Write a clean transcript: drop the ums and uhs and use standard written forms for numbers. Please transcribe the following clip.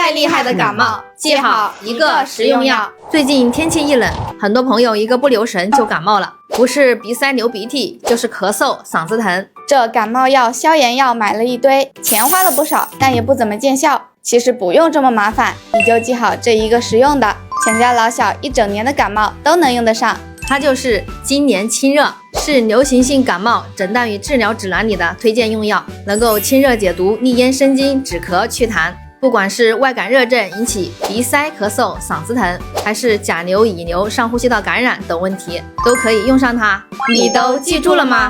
太厉害的感冒，记好一个食用药。最近天气一冷，很多朋友一个不留神就感冒了，不是鼻塞流鼻涕，就是咳嗽、嗓子疼。这感冒药、消炎药买了一堆，钱花了不少，但也不怎么见效。其实不用这么麻烦，你就记好这一个实用的，全家老小一整年的感冒都能用得上。它就是今年清热，是流行性感冒诊断与治疗指南里的推荐用药，能够清热解毒、利咽生津、止咳祛痰。不管是外感热症引起鼻塞、咳嗽、嗓子疼，还是甲流、乙流、上呼吸道感染等问题，都可以用上它。你都记住了吗？